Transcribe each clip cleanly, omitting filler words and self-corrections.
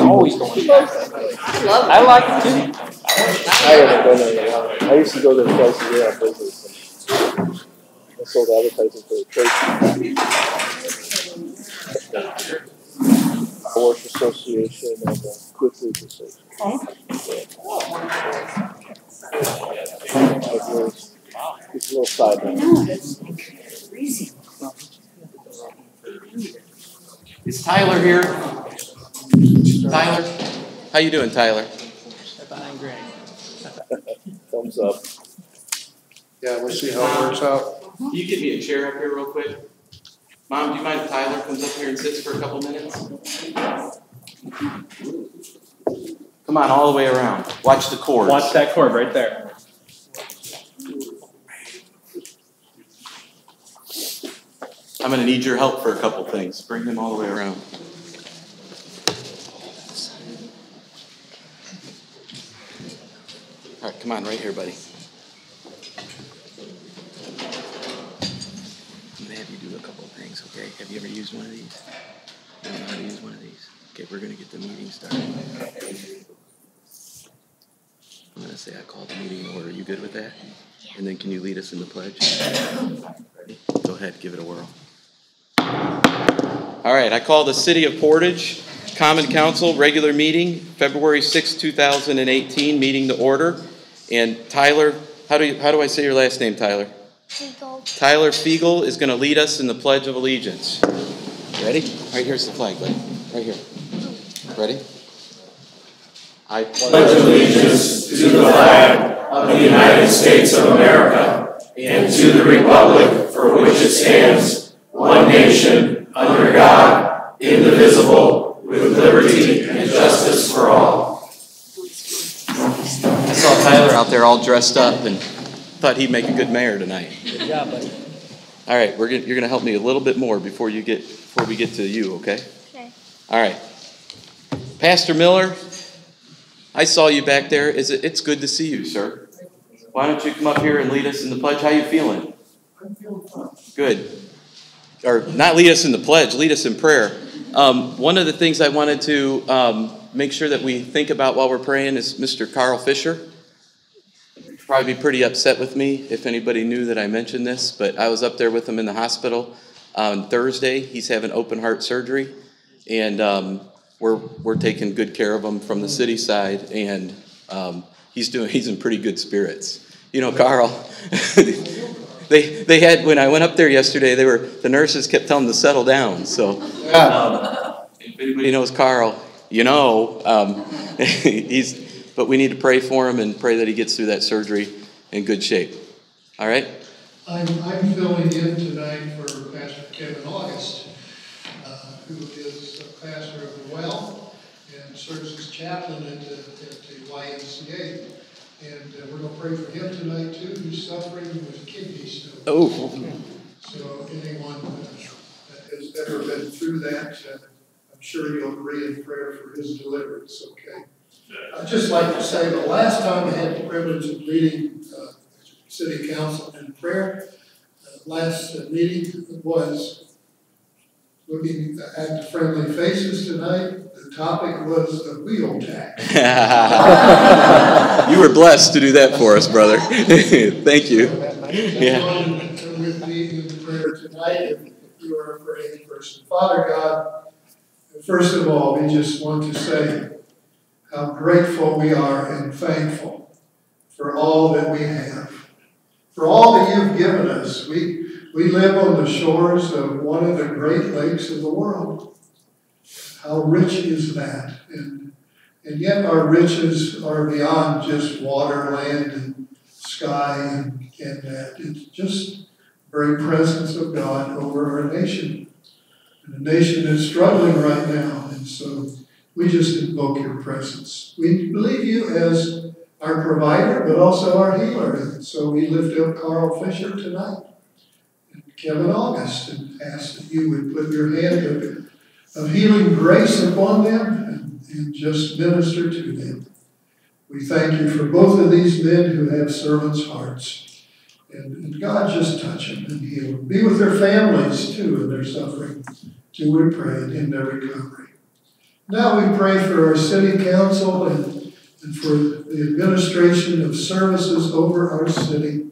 always going back. I like it too. I haven't been there in a while. I used to go there twice a year on business. I sold advertising for the trade Horse Association and the Quick League Association. It's a little side note. Is Tyler here? Tyler? How you doing, Tyler? Thumbs up. Yeah, we'll see how it works out. Can you get me a chair up here real quick? Mom, do you mind if Tyler comes up here and sits for a couple minutes? Come on, all the way around. Watch the cord. Watch that cord right there. I'm going to need your help for a couple things. Bring him all the way around. All right, come on, right here, buddy. I'm going to have you do a couple of things, okay? Have you ever used one of these? You don't know how to use one of these? Okay, we're going to get the meeting started. I'm going to say I called the meeting in order. Are you good with that? Yeah. And then can you lead us in the pledge? Ready? Go ahead, give it a whirl. All right, I call the City of Portage Common Council regular meeting, February 6, 2018, meeting to order. And Tyler, how do I say your last name, Tyler? Fiegel. Tyler Fiegel is going to lead us in the Pledge of Allegiance. Ready? Right here's the flag, buddy. Right here. Ready? I pledge allegiance to the flag of the United States of America and to the republic for which it stands, one nation, under God, indivisible, with liberty and justice for all. I saw Tyler out there all dressed up and thought he'd make a good mayor tonight. Good job, buddy. All right, you're going to help me a little bit more before we get to you, okay? Okay. All right. Pastor Miller, I saw you back there. It's good to see you, sir. Why don't you come up here and lead us in the pledge? How you feeling? I'm feeling fine. Good. Or not lead us in the pledge, lead us in prayer. One of the things I wanted to make sure that we think about while we're praying is Mr. Carl Fisher. He'd probably be pretty upset with me if anybody knew that I mentioned this, but I was up there with him in the hospital on Thursday. He's having open heart surgery, and we're taking good care of him from the city side, and he's in pretty good spirits. You know, Carl, they had, when I went up there yesterday, the nurses kept telling him to settle down. So if anybody knows Carl, you know, but we need to pray for him and pray that he gets through that surgery in good shape. All right? I'm filling in tonight for Pastor Kevin August, who is a pastor of the Well and serves as chaplain at the YMCA. And we're going to pray for him tonight, too, who's suffering with kidney stones. Oh. So anyone that has ever been through that, I'm sure you'll agree in prayer for his deliverance, okay? I'd just like to say the last time I had the privilege of leading City Council in prayer, last meeting was looking at the friendly faces tonight. The topic was the wheel tax. You were blessed to do that for us, brother. Thank you. Yeah. With me in prayer tonight, if you are a praying person. Father God, first of all, we just want to say how grateful we are and thankful for all that we have. For all that you've given us. We live on the shores of one of the great lakes of the world. How rich is that? And yet our riches are beyond just water, land, and sky, and that. It's just the very presence of God over our nation. And a nation that's struggling right now. And so we just invoke your presence. We believe you as our provider, but also our healer. And so we lift up Carl Fisher tonight and Kevin August and ask that you would put your hand of healing grace upon them and just minister to them. We thank you for both of these men who have servants' hearts. And God, just touch them and heal them. Be with their families, too, in their suffering, too, we pray, in their recovery. Now we pray for our city council and for the administration of services over our city.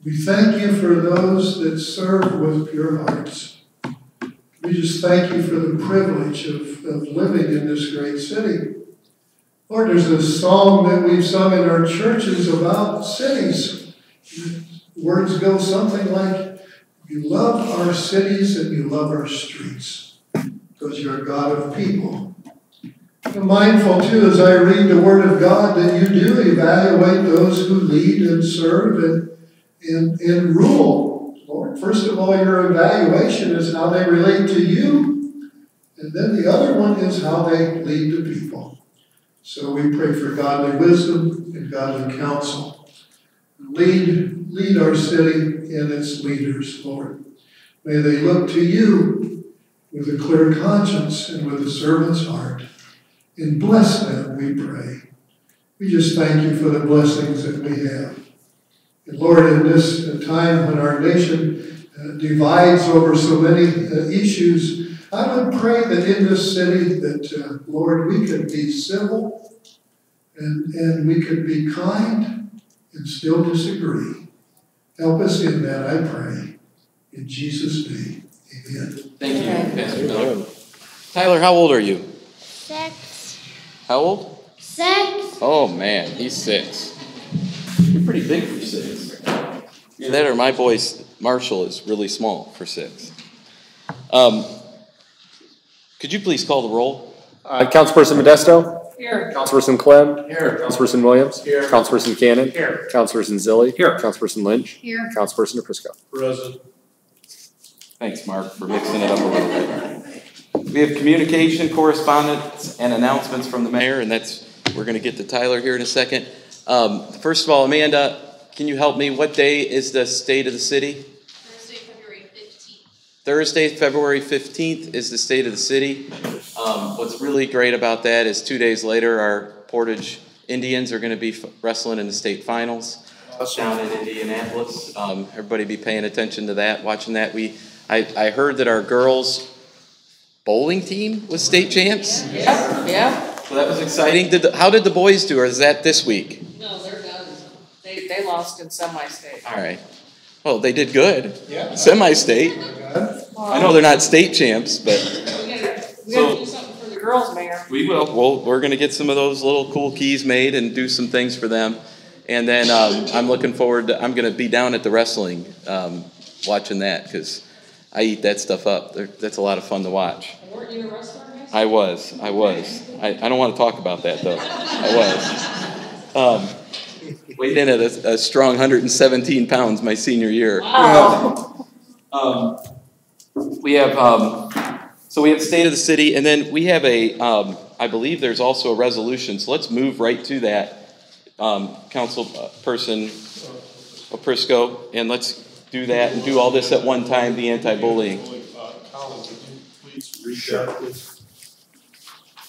We thank you for those that serve with pure hearts. We just thank you for the privilege of living in this great city. Lord, there's a song that we've sung in our churches about cities. Words go something like, you love our cities and you love our streets because you're a God of people. I'm mindful, too, as I read the Word of God, that you do evaluate those who lead and serve and rule. Lord, first of all, your evaluation is how they relate to you. And then the other one is how they lead the people. So we pray for godly wisdom and godly counsel. Lead our city and its leaders, Lord. May they look to you with a clear conscience and with a servant's heart. And bless them, we pray. We just thank you for the blessings that we have. And Lord, in this time when our nation divides over so many issues, I would pray that in this city that, Lord, we could be civil and we could be kind and still disagree. Help us in that, I pray. In Jesus' name, amen. Thank you, Pastor Miller. Tyler, how old are you? 6. How old? 6. Oh, man, he's 6. You're pretty big for 6. Either that or my boy Marshall is really small for 6. Could you please call the roll? Councilperson Modesto? Here. Councilperson Clem? Here. Councilperson Williams? Here. Councilperson Cannon? Here. Councilperson Zilli? Here. Councilperson Lynch? Here. Councilperson DePrisco? Present. Thanks, Mark, for mixing it up a little bit. We have communication, correspondence, and announcements from the mayor, and we're going to get to Tyler here in a second. First of all, Amanda, can you help me? What day is the State of the City? Thursday, February 15th. Thursday, February 15th is the State of the City. What's really great about that is 2 days later, our Portage Indians are going to be wrestling in the state finals down in Indianapolis. Everybody be paying attention to that, watching that. I heard that our girls' bowling team was state champs. Yeah. So that was exciting. How did the boys do, or is that this week? No, they're done. They lost in semi-state. All right. Well, they did good. Yeah. Semi-state. I know they're not state champs, but We gotta do something for the girls, Mayor. we will. Well, we're going to get some of those little cool keys made and do some things for them. And then I'm looking forward to, I'm going to be down at the wrestling watching that because I eat that stuff up. That's a lot of fun to watch. Weren't you a wrestler, guys? I was. I don't want to talk about that, though. I was. Weighed in at a strong 117 pounds my senior year. Wow. We have State of the City, and then we have I believe there's also a resolution, so let's move right to that, Councilperson Prisco, and let's do that and do all this at one time, the anti-bullying.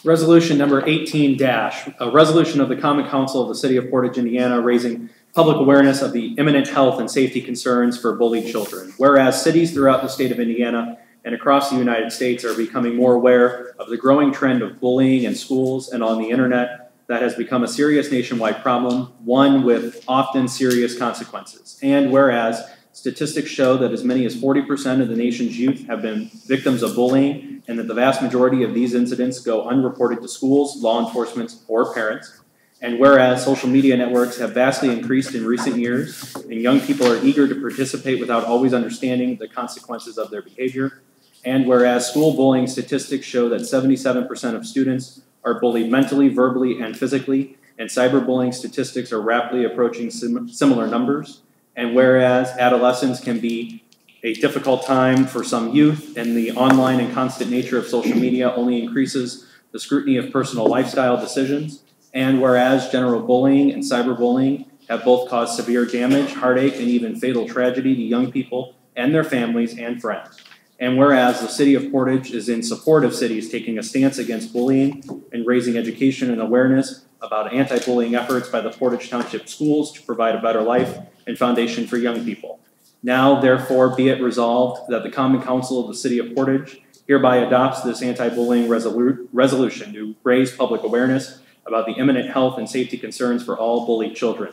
Resolution number 18-, a resolution of the Common Council of the City of Portage, Indiana, raising public awareness of the imminent health and safety concerns for bullied children. Whereas cities throughout the state of Indiana and across the United States are becoming more aware of the growing trend of bullying in schools and on the internet that has become a serious nationwide problem, one with often serious consequences. And whereas statistics show that as many as 40% of the nation's youth have been victims of bullying, and that the vast majority of these incidents go unreported to schools, law enforcement, or parents. And whereas social media networks have vastly increased in recent years, and young people are eager to participate without always understanding the consequences of their behavior. And whereas school bullying statistics show that 77% of students are bullied mentally, verbally, and physically, and cyberbullying statistics are rapidly approaching similar numbers. And whereas adolescence can be a difficult time for some youth, and the online and constant nature of social media only increases the scrutiny of personal lifestyle decisions. And whereas general bullying and cyberbullying have both caused severe damage, heartache, and even fatal tragedy to young people and their families and friends. And whereas the City of Portage is in support of cities taking a stance against bullying and raising education and awareness about anti-bullying efforts by the Portage Township Schools to provide a better life and foundation for young people. Now, therefore, be it resolved that the Common Council of the City of Portage hereby adopts this anti-bullying resolution to raise public awareness about the imminent health and safety concerns for all bullied children.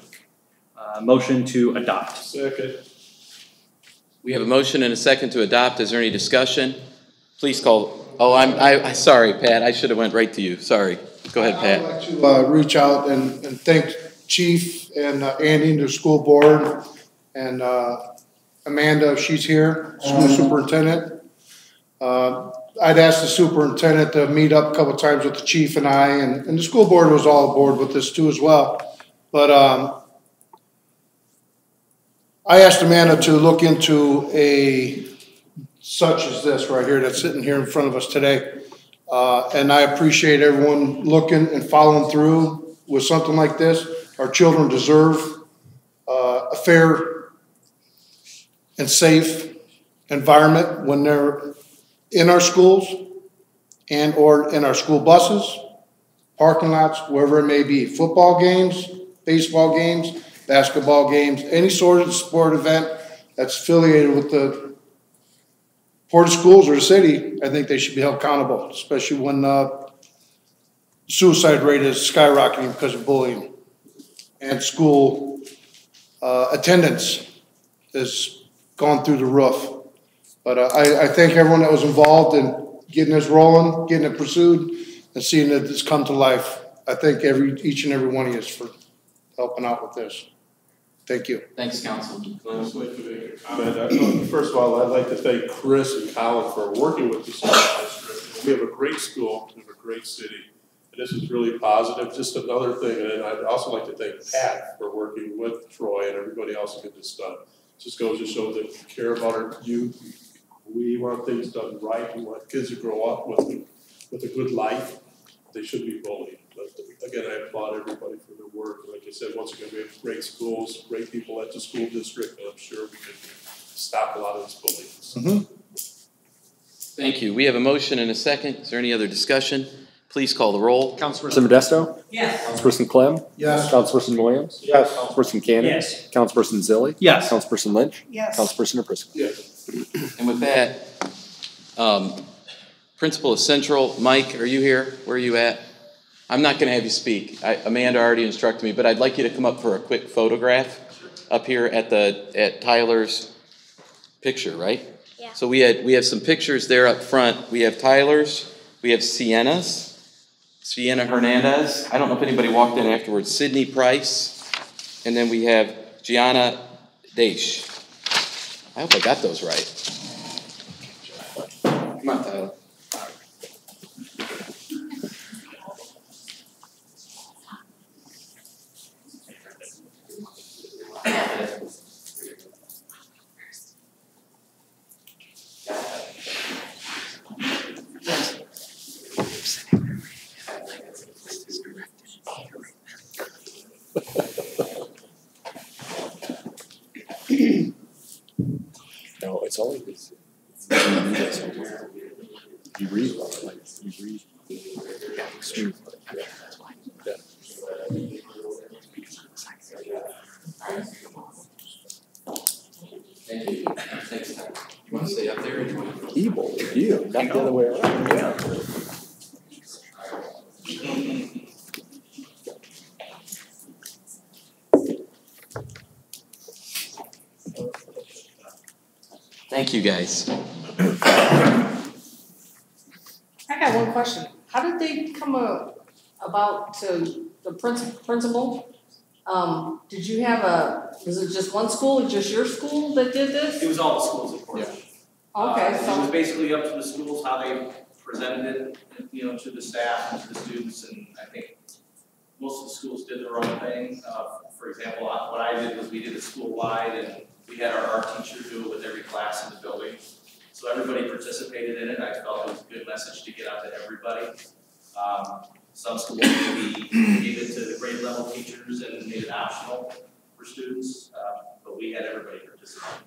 Motion to adopt. Second. We have a motion and a second to adopt. Is there any discussion? Please call. Oh, I'm sorry, Pat. I should have went right to you. Sorry. Go ahead, Pat. I'd like to reach out and thank Chief and Andy and the school board and Amanda, if she's here, school superintendent. I'd asked the superintendent to meet up a couple times with the chief and I, and the school board was all aboard with this too as well. But I asked Amanda to look into a such as this right here that's sitting here in front of us today. And I appreciate everyone looking and following through with something like this. Our children deserve a fair and safe environment when they're in our schools and or in our school buses, parking lots, wherever it may be. Football games, baseball games, basketball games, any sort of sport event that's affiliated with the Port of Schools or the city, I think they should be held accountable, especially when suicide rate is skyrocketing because of bullying and school attendance has gone through the roof. But I thank everyone that was involved in getting this rolling, getting it pursued, and seeing that this come to life. I thank each and every one of you for helping out with this. Thank you. Thanks, Council. I'd just like to make a comment. First of all, I'd like to thank Chris and Colin for working with the school district. We have a great school, we have a great city, and this is really positive. Just another thing, and I'd also like to thank Pat for working with Troy and everybody else to get this done. It just goes to show that we care about our youth. We want things done right. We want kids to grow up with a good life. They shouldn't be bullied. But again, I applaud everybody for their work. Like I said, once again, we have great schools, great people at the school district, and I'm sure we can stop a lot of this bullying. Thank you. We have a motion and a second. Is there any other discussion? Please call the roll. Councilperson Modesto? Yes. Councilperson Clem? Yes. Councilperson Williams? Yes. Councilperson Cannon? Yes. Councilperson Zilli? Yes. Councilperson Lynch? Yes. Councilperson Aprisco? Yes. And with that, Principal of Central, Mike, are you here? Where are you at? I'm not going to have you speak. Amanda already instructed me, but I'd like you to come up for a quick photograph up here at Tyler's picture, right? Yeah. So we have some pictures there up front. We have Tyler's, we have Sienna Hernandez. I don't know if anybody walked in afterwards. Sydney Price, and then we have Gianna Daish. I hope I got those right. Come on, Tyler. No, it's only this. You read like you read. Smooth. Yeah. Thank you. Thanks, Tyler. You want to stay up there or do you want to? Evil, you, not the other way around. Yeah. Thank you, guys. I got one question. How did they come about to the principal? Did you have was it just one school, just your school that did this? It was all the schools, of course. Yeah. Okay, It was basically up to the schools how they presented it, to the staff and to the students, and I think most of the schools did their own thing. For example, what I did was we did it school-wide, and we had our art teacher do it with every class in the building. So everybody participated in it. I felt it was a good message to get out to everybody. Some schools maybe gave it to the grade level teachers and made it optional for students, but we had everybody participate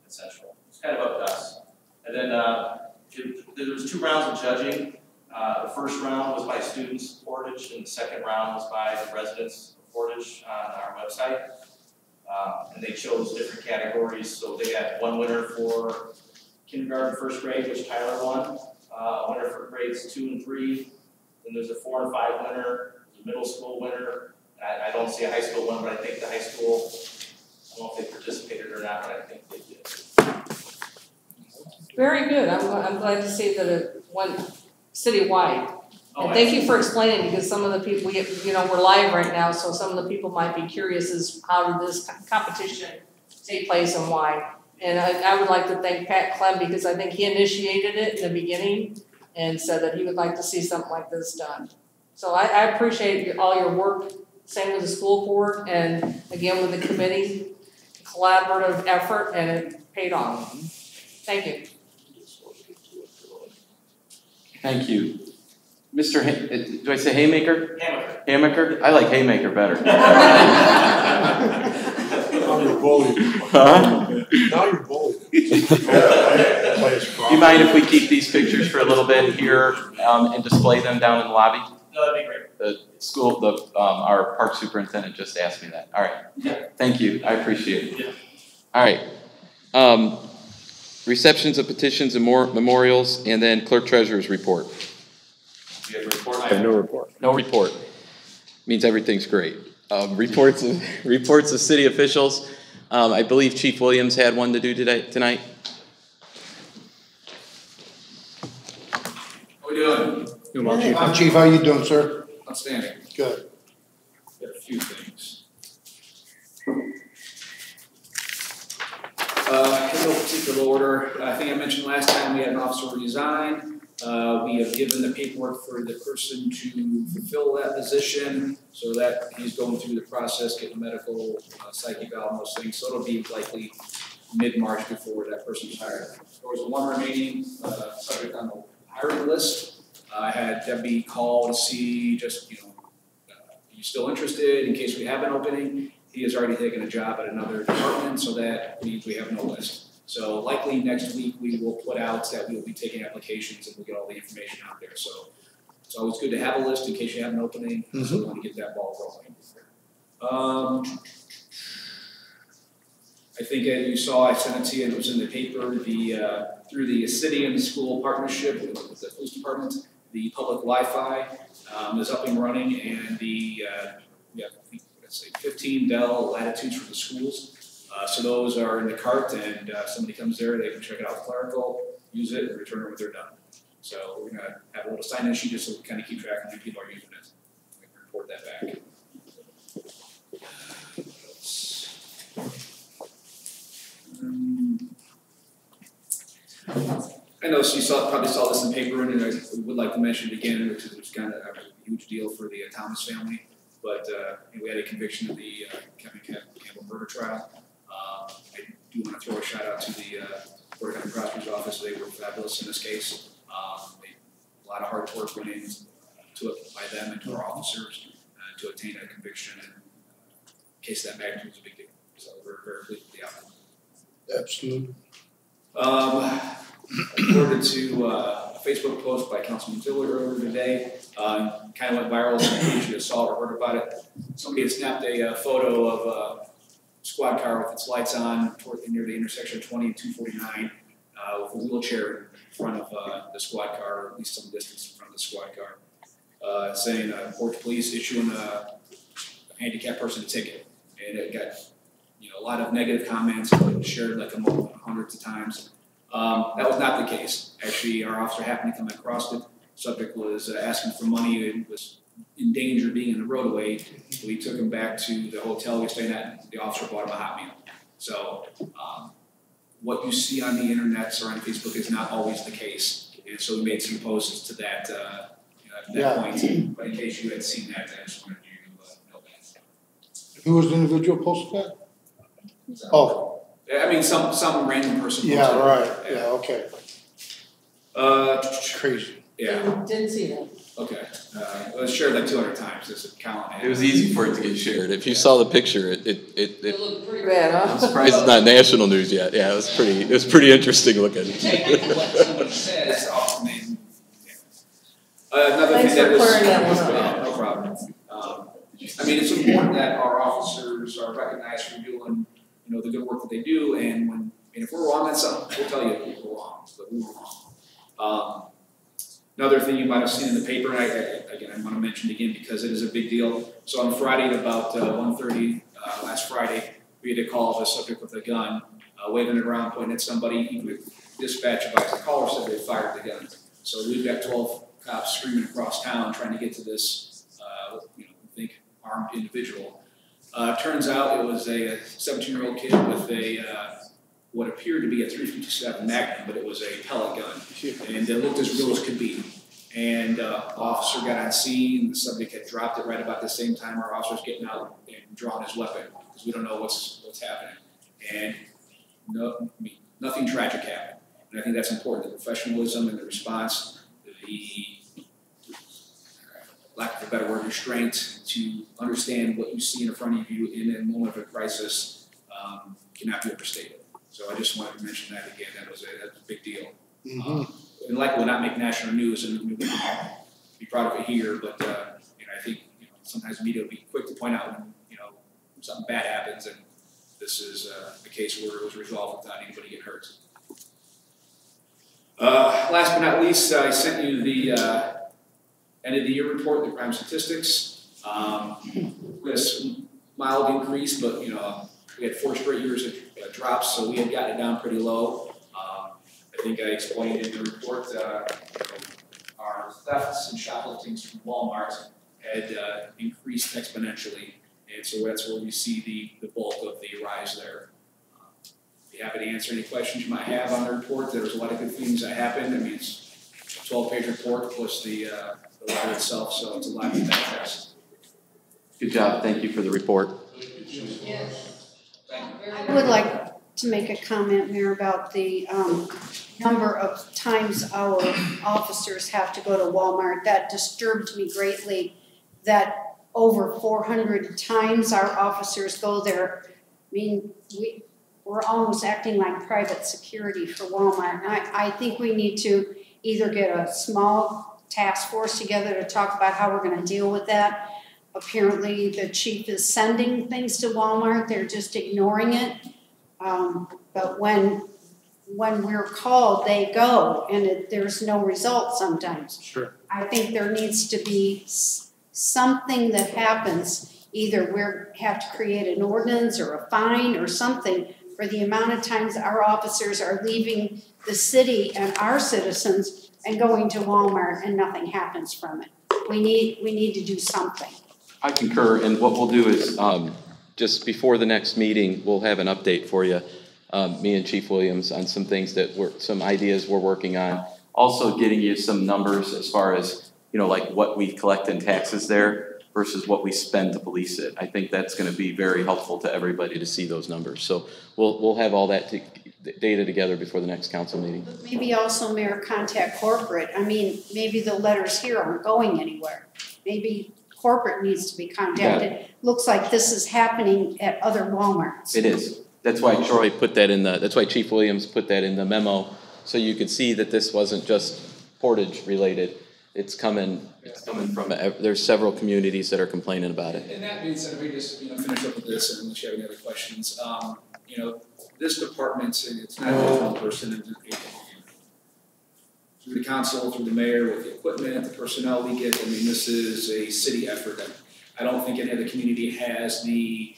at Central. It's kind of up to us. And then there was 2 rounds of judging. The first round was by students of Portage, and the second round was by the residents of Portage on our website. And they chose different categories. So they had one winner for kindergarten, first grade, which Tyler won. a winner for grades 2 and 3. Then there's a 4 and 5 winner, there's a middle school winner. I don't see a high school one, but I think the high school, I don't know if they participated or not, but I think they did. Very good. I'm glad to see that it went citywide. Oh, And thank you for explaining, because some of the people, we're live right now, so some of the people might be curious as how did this competition take place and why. And I would like to thank Pat Clem, because I think he initiated it in the beginning and said that he would like to see something like this done. So I appreciate all your work, same with the school board, and again with the committee, collaborative effort, and it paid off. Thank you. Thank you. Mr. Do I say Haymaker? Hammaker. Haymaker? I like Haymaker better. Now you're bullying. Huh? Now you're bullying. Do you mind if we keep these pictures for a little bit here and display them down in the lobby? No, that'd be great. The school, our park superintendent just asked me that. All right. Yeah. Thank you. I appreciate it. Yeah. All right. Receptions of petitions and more memorials, and then clerk treasurer's report. You have a report? I have no report. No report. Means everything's great. Reports of city officials. I believe Chief Williams had one to do tonight. How we doing? Doing well, Chief. Chief, how you doing, sir? Outstanding. Good. Got a few things. In no particular order, I think I mentioned last time we had an officer resign. We have given the paperwork for the person to fulfill that position, so that he's going through the process, getting medical, psyche eval, and those things. So it'll be likely mid-March before that person's hired. There was one remaining subject on the hiring list. I had Debbie call to see just, are you still interested in case we have an opening? He has already taken a job at another department, so that we have no list. So likely next week we will put out that we will be taking applications and we'll get all the information out there. So it's always good to have a list in case you have an opening. So we want to get that ball rolling. I think as you saw, I sent it to you, and it was in the paper, through the city and the school partnership with the police department, the public Wi-Fi is up and running, and let's say 15 Dell latitudes for the schools. So those are in the cart, and somebody comes there, they can check it out clerical, use it, and return it when they're done. So we're gonna have a little sign-in sheet just so we kind of keep track of how many people are using it. We can report that back. I know you probably saw this in the paper, and I would like to mention it again, which is kind of a huge deal for the Thomas family. But we had a conviction of the Kevin Campbell murder trial. I do want to throw a shout out to the Board of County Prosecutor's Office. They were fabulous in this case. A lot of hard work went into it by them and to our officers to obtain a conviction. And a case that magnitude was a big deal. So we're very pleased with the outcome. Absolutely. I reported to a Facebook post by Councilman Tiller earlier today. Kind of went viral, so you should have saw or heard about it. Somebody had snapped a photo of a squad car with its lights on near the intersection of 20 and 249 with a wheelchair in front of the squad car, or at least some distance in front of the squad car, saying Port Police issuing a handicapped person a ticket. And it got a lot of negative comments, shared like hundreds of times. That was not the case. Actually, our officer happened to come across it. Subject was asking for money and was in danger of being in the roadway. So we took him back to the hotel we were staying at, and the officer bought him a hot meal. So what you see on the internet or on Facebook is not always the case. And so we made some posts to that, point. But in case you had seen that, I just wanted you to know that. Who was the individual posted that? Oh. I mean, some random person. Yeah, right. Yeah, okay. Crazy. Yeah. Didn't see that. Okay. It was shared like 200 times. This account. It was easy for it to get shared. If you saw the picture, it looked pretty bad, huh? I'm surprised it's not national news yet. Yeah, it was pretty interesting looking. What someone says, another Thanks thing that for was clearing that one up. no problem. I mean, it's important that our officers are recognized for doing the good work that they do, and if we're wrong on something, we'll tell you if we're wrong, but we were wrong. Another thing you might have seen in the paper, and I want to mention it again because it is a big deal. So on Friday at about 1:30 last Friday, we had a call of a subject with a gun, waving it around, pointing at somebody. Even the dispatch advised the caller said they fired the gun. So we've got 12 cops screaming across town trying to get to this, we think, armed individual. Turns out it was a 17-year-old kid with a what appeared to be a .357 Magnum, but it was a pellet gun, and it looked as real as could be. And officer got on scene. The subject had dropped it right about the same time our officer's getting out and drawing his weapon because we don't know what's happening. And nothing tragic happened. And I think that's important. The professionalism and the response, the lack of a better word, restraint to understand what you see in front of you in a moment of a crisis cannot be overstated. So I just wanted to mention that again. That was a big deal. And likely will not make national news, and we wouldn't be proud of it here. But I think sometimes media will be quick to point out when something bad happens, and this is a case where it was resolved without anybody getting hurt. Last but not least, I sent you the end of the year report, the crime statistics. We had a mild increase, but we had 4 straight years of drops, so we had gotten it down pretty low. I think I explained in the report our thefts and shopliftings from Walmart had increased exponentially, and so that's where we see the bulk of the rise there. Be happy to answer any questions you might have on the report. There's a lot of good things that happened. I mean, it's a 12-page report plus the letter itself, so it's a lot to digest. Good job. Thank you for the report. I would like to make a comment, Mayor, about the number of times our officers have to go to Walmart. That disturbed me greatly, that over 400 times our officers go there. I mean, we're almost acting like private security for Walmart. And I think we need to either get a small task force together to talk about how we're going to deal with that. Apparently, the chief is sending things to Walmart. They're just ignoring it. But when we're called, they go, and there's no result sometimes. Sure. I think there needs to be something that happens. Either we have to create an ordinance or a fine or something for the amount of times our officers are leaving the city and our citizens and going to Walmart and nothing happens from it. We need to do something. I concur, and what we'll do is just before the next meeting, we'll have an update for you, me and Chief Williams, on some things some ideas we're working on. Also getting you some numbers as far as, like what we collect in taxes there versus what we spend to police it. I think that's going to be very helpful to everybody to see those numbers. So we'll have all that data together before the next council meeting. Maybe also, Mayor, contact corporate. I mean, maybe the letters here aren't going anywhere. Maybe corporate needs to be contacted. Yeah. Looks like this is happening at other Walmarts. It is. That's why Troy put that that's why Chief Williams put that in the memo, so you could see that this wasn't just Portage related. It's coming from, there's several communities that are complaining about it. And that being said, if we just finish up with this, and unless you have any other questions, this department, and it's not just one person, through the council, through the mayor, with the equipment, the personnel we get. I mean, this is a city effort. I don't think any other community has the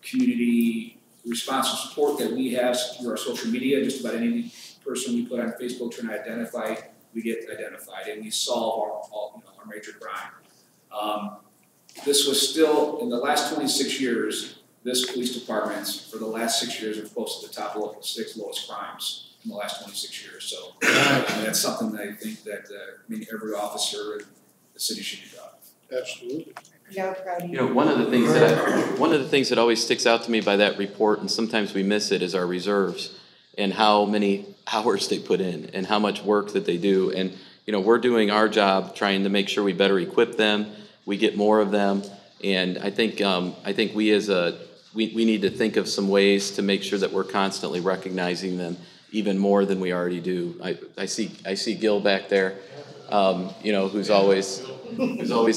community response and support that we have through our social media. Just about any person we put on Facebook trying to identify, we get identified, and we solve our major crime. This was still, in the last 26 years, this police department, for the last 6 years, have posted the top 6 lowest crimes in the last 26 years. So that's something that I think that every officer in the city should be proud of. Absolutely. Yeah, proud of you. One of the things that always sticks out to me by that report, and sometimes we miss it, is our reserves and how many hours they put in and how much work that they do. And we're doing our job trying to make sure we better equip them, we get more of them, and I think we need to think of some ways to make sure that we're constantly recognizing them even more than we already do. I see Gil back there, who's always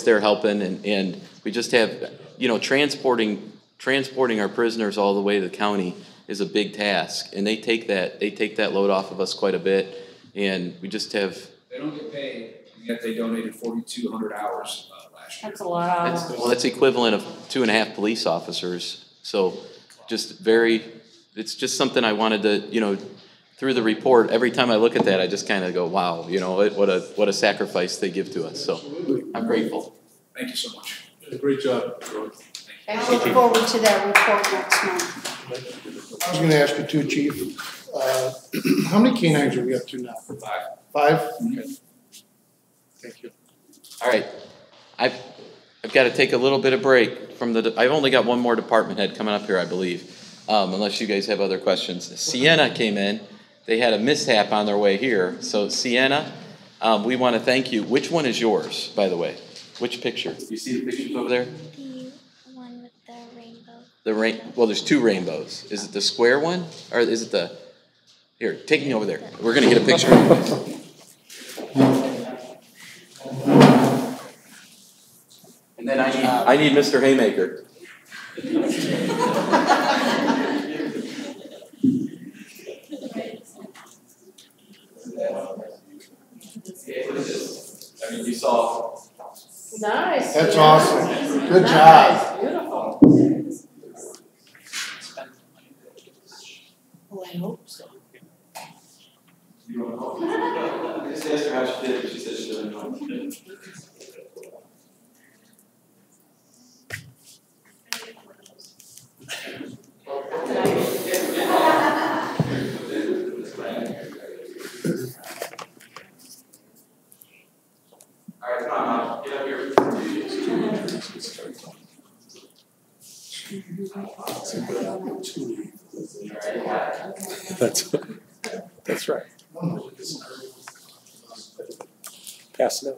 there helping, and we just have, transporting our prisoners all the way to the county is a big task, and they take that load off of us quite a bit, and we just have. They don't get paid. yet they donated 4,200 hours last year. That's a lot of hours. Well, that's equivalent of 2.5 police officers. So it's just something I wanted to, through the report, every time I look at that, I just kind of go, wow, what a sacrifice they give to us. So I'm grateful. Thank you so much. Great job, George. I look forward to that report next month. I was gonna ask you too, Chief, how many canines are we up to now? 5. 5? Okay. Thank you. All right. I've got to take a little bit of break from I've only got one more department head coming up here, I believe, unless you guys have other questions. Sienna came in. They had a mishap on their way here. So Sienna, we want to thank you. Which one is yours, by the way? Which picture? You see the pictures over there? The one with the rainbow. Well, there's 2 rainbows. Is it the square one? Or is it here, take me over there. We're going to get a picture. And then I need Mr. Haymaker. You saw. Nice. That's awesome. Good job. Beautiful. Well, I hope so. I just asked her how she did, but she said she doesn't know. All right, come on, Mom. Get up here. That's right. Pass it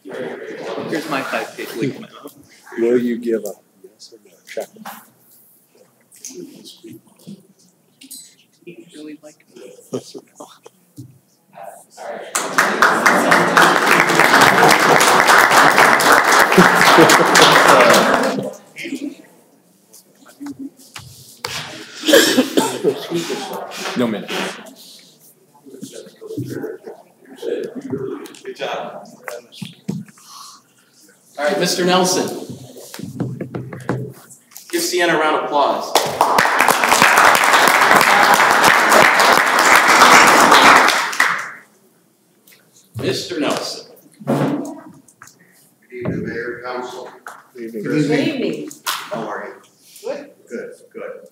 Here's my 5-page legal memo. Will you give a yes or no? Check. You really like Yes or no? No minute. Good job. All right, Mr. Nelson. Give Sienna a round of applause. Mr. Nelson. Good evening, Mayor, Council. Good evening. How are you? Good. Good.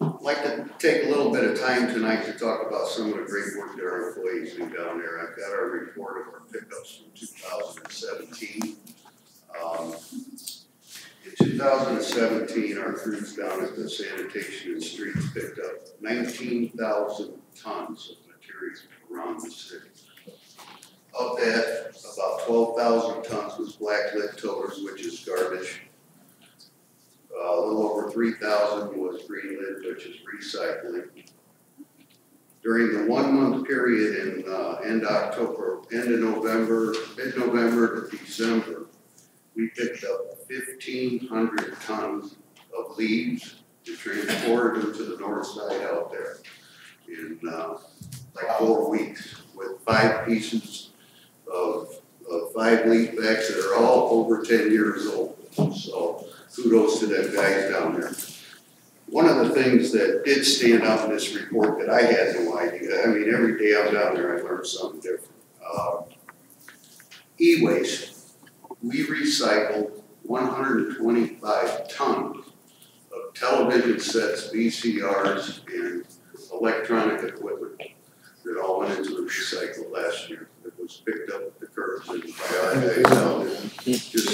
I'd like to take a little bit of time tonight to talk about some of the great work that our employees do down there. I've got our report of our pickups from 2017. In 2017, our crews down at the sanitation and streets picked up 19,000 tons of materials around the city. Of that, about 12,000 tons was black leftovers, which is garbage. A little over 3,000 was green lid, which is recycling. During the 1 month period in end of November, mid-November to December, we picked up 1,500 tons of leaves and transported them to the north side out there in like 4 weeks with 5 pieces of 5 leaf bags that are all over 10 years old. So kudos to them guys down there. One of the things that did stand out in this report that I had no idea, I mean, every day I'm down there, I learn something different. E-waste. We recycled 125 tons of television sets, VCRs, and electronic equipment that all went into the recycle last year. It was picked up at the curbs and by our guys out there. Just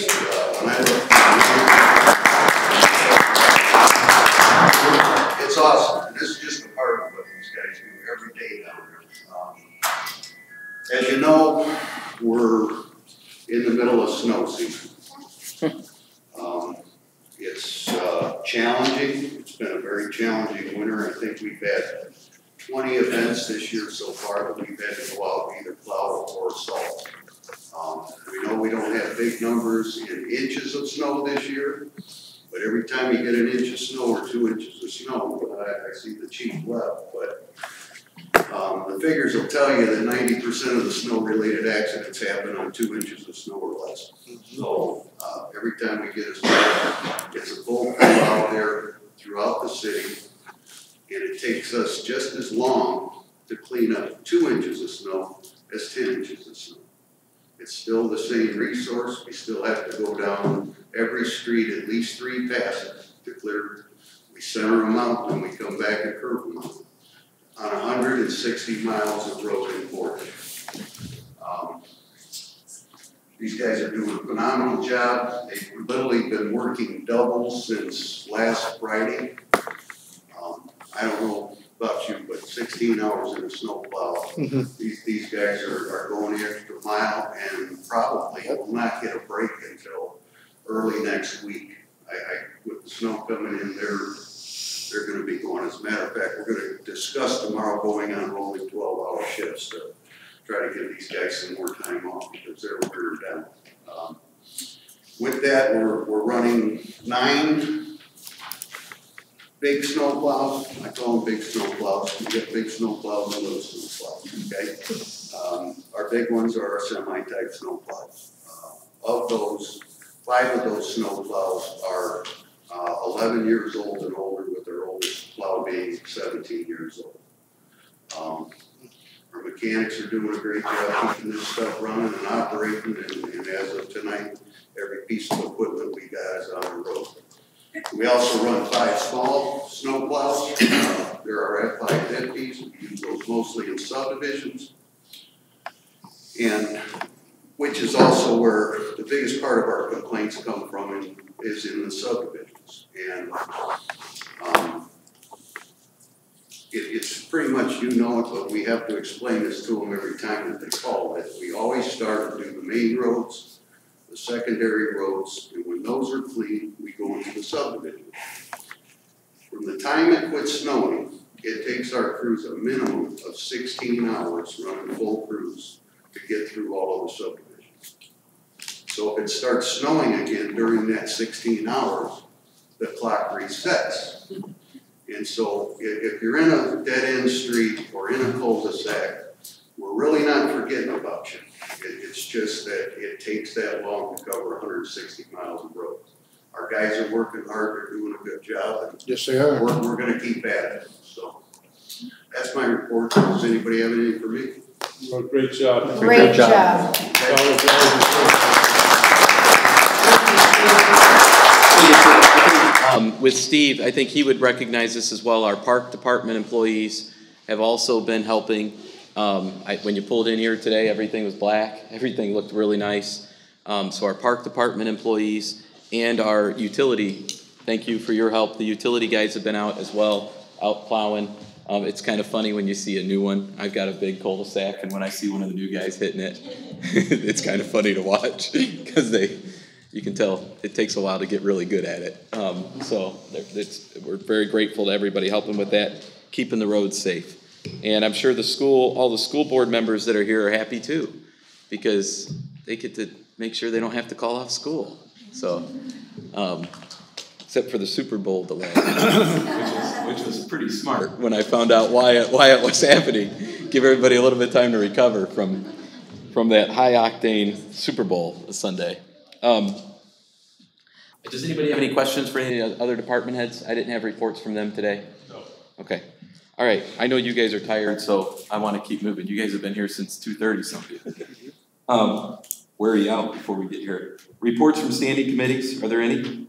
when I look, it's awesome. And this is just a part of what these guys do every day down there. As you know, we're in the middle of snow season. It's challenging. It's been a very challenging winter. I think we've had 20 events this year so far that we've had to go out and either plow or salt. We know we don't have big numbers in inches of snow this year, but every time you get an inch of snow or 2 inches of snow, I see the chief left, but The figures will tell you that 90% of the snow-related accidents happen on 2 inches of snow or less. So every time we get a snow, it's a full crew out there throughout the city, and it takes us just as long to clean up 2 inches of snow as 10 inches of snow. It's still the same resource. We still have to go down every street at least 3 passes to clear. We center them out and we come back and curve them out on 160 miles of road in Portage. These guys are doing a phenomenal job. They've literally been working doubles since last Friday. I don't know about you, but 16 hours in a snowplow. These guys are going the extra mile and probably will not get a break until early next week. With the snow coming in, they're going to be going. As a matter of fact, we're going to discuss tomorrow going on rolling 12-hour shifts to try to give these guys some more time off because they're wearing down. With that, we're running 9 big snow plows. I call them big snow plows. We got big snow plows and little snow plows. Okay. Our big ones are our semi-type snow plows. Of those, 5 of those snow plows are 11 years old and older, with their oldest plow being 17 years old. Our mechanics are doing a great job keeping this stuff running and operating, and as of tonight, every piece of equipment we got is on the road. We also run 5 small snow plows. There are F550s. We use those mostly in subdivisions, and which is also where the biggest part of our complaints come from is in the subdivisions. And it's pretty much, you know it, but we have to explain this to them every time that they call it. We always start and do the main roads, the secondary roads, and when those are clean, we go into the subdivision. From the time it quits snowing, it takes our crews a minimum of 16 hours running full crews to get through all of the subdivisions. So if it starts snowing again during that 16 hours, the clock resets. And so if you're in a dead-end street or in a cul-de-sac, we're really not forgetting about you. It's just that it takes that long to cover 160 miles of road. Our guys are working hard, they're doing a good job. And yes, they are. We're going to keep at it. So that's my report. Does anybody have anything for me? Well, great job. Great job. With Steve, I think he would recognize this as well. Our park department employees have also been helping. When you pulled in here today, everything was black. Everything looked really nice. So our park department employees and our utility, thank you for your help. The utility guys have been out as well, out plowing. It's kind of funny when you see a new one. I've got a big cul-de-sac, and when I see one of the new guys hitting it, it's kind of funny to watch because you can tell it takes a while to get really good at it. So we're very grateful to everybody helping with that, keeping the roads safe. And I'm sure all the school board members that are here are happy too, because they get to make sure they don't have to call off school. So, except for the Super Bowl delay, which was pretty smart when I found out why it was happening. Give everybody a little bit of time to recover from that high-octane Super Bowl Sunday. Does anybody have any questions for any other department heads? I didn't have reports from them today. No. Okay. All right. I know you guys are tired, so I want to keep moving. You guys have been here since 2:30 something. Where are you out before we get here? Reports from standing committees. Are there any?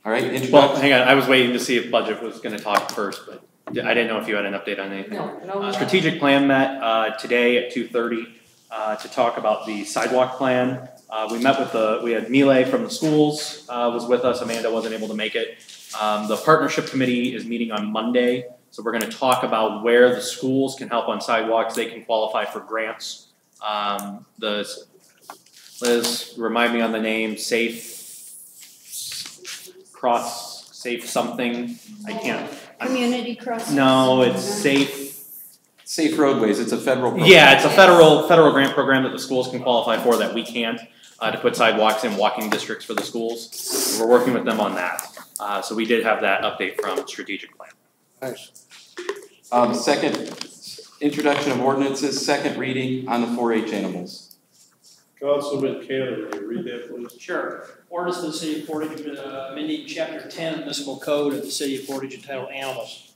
All right. Well, hang on. I was waiting to see if budget was going to talk first, but I didn't know if you had an update on anything. No. Strategic plan met today at 2:30 to talk about the sidewalk plan. We had Mile from the schools was with us. Amanda wasn't able to make it. The partnership committee is meeting on Monday, so we're going to talk about where the schools can help on sidewalks. They can qualify for grants. Liz, remind me on the name, Safe something. I can't. Community cross. No, it's Safe Roadways. It's a federal program. Yeah, it's a federal grant program that the schools can qualify for that we can't, to put sidewalks in walking districts for the schools. We're working with them on that. So we did have that update from strategic plan. Nice. Second, introduction of ordinances, second reading on the 4-H animals. Councilman Cannon, will you read that, please? Sure. Ordinance of the City of Portage, amending Chapter 10 Municipal Code of the City of Portage entitled Animals.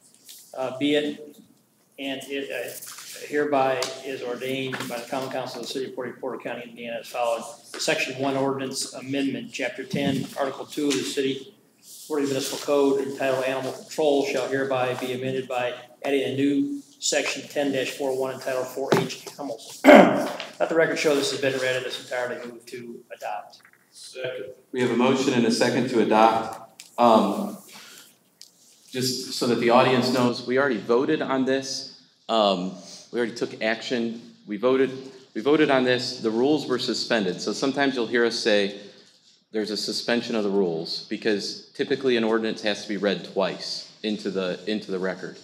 Be it, and it hereby is ordained by the Common Council of the City of Portage, Porter County, Indiana as follows. Section 1 Ordinance Amendment, Chapter 10, Article 2 of the City Portage Municipal Code entitled Animal Control shall hereby be amended by adding a new Section 10-41 entitled 4-H Animals. Let the record show this has been read in its entirety. Move to adopt. Second. We have a motion and a second to adopt. Just so that the audience knows, we already voted on this. We already took action. We voted on this. The rules were suspended. So sometimes you'll hear us say there's a suspension of the rules because typically an ordinance has to be read twice into the record.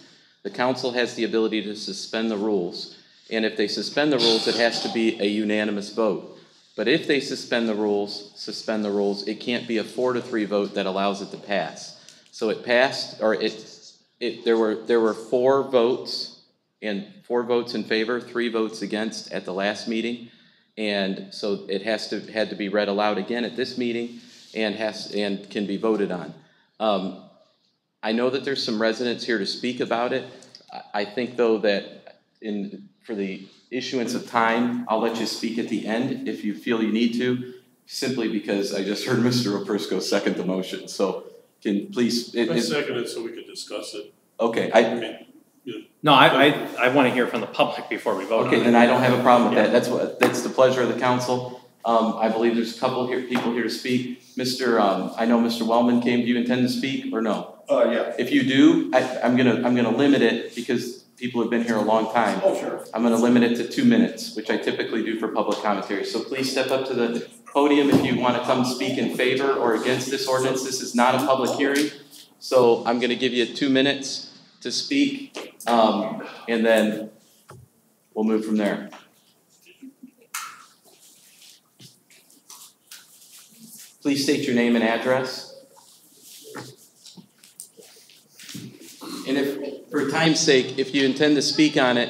The council has the ability to suspend the rules, and if they suspend the rules, it has to be a unanimous vote. But if they suspend the rules, it can't be a 4-3 vote that allows it to pass. So it passed, or there were 4 votes, and 4 votes in favor, 3 votes against at the last meeting, and so it had to be read aloud again at this meeting, and can be voted on. I know that there's some residents here to speak about it. I think though that for the issuance of time, I'll let you speak at the end if you feel you need to, simply because I just heard Mr. Oprisco second the motion. So can please. I second it so we can discuss it. Okay. No, I want to hear from the public before we vote. Okay, then I don't have a problem with that. That's the pleasure of the council. I believe there's a couple people here to speak. I know Mr. Wellman came. Do you intend to speak or no? Yeah. If you do, I'm gonna limit it because people have been here a long time. Oh, sure. I'm gonna limit it to 2 minutes, which I typically do for public commentary. So please step up to the podium if you want to come speak in favor or against this ordinance. This is not a public hearing, so I'm gonna give you 2 minutes to speak, and then we'll move from there. Please state your name and address. And if, for time's sake, if you intend to speak on it,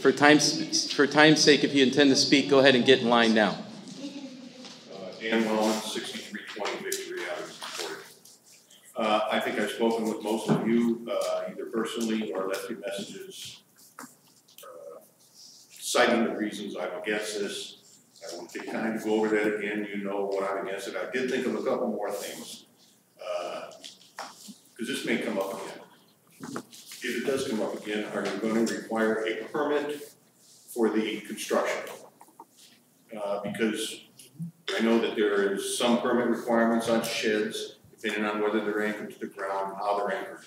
for time's sake, if you intend to speak, go ahead and get in line now. Dan Wellman, 6320 Victory Avenue, Portage. I think I've spoken with most of you, either personally or left you messages citing the reasons I'm against this. I won't take time to go over that again. You know what I'm against it. I did think of a couple more things, because this may come up again. If it does come up again, are you going to require a permit for the construction? Because I know that there is some permit requirements on sheds, depending on whether they're anchored to the ground, how they're anchored.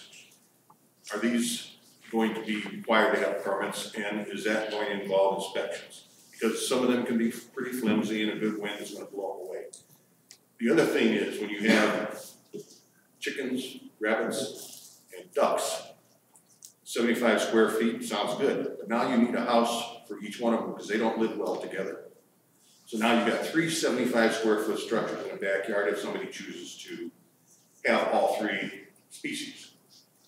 Are these going to be required to have permits, and is that going to involve inspections? Because some of them can be pretty flimsy and a good wind is going to blow them away. The other thing is when you have chickens, rabbits, and ducks, 75 square feet sounds good, but now you need a house for each one of them because they don't live well together. So now you've got 3 75 square foot structures in a backyard if somebody chooses to have all 3 species.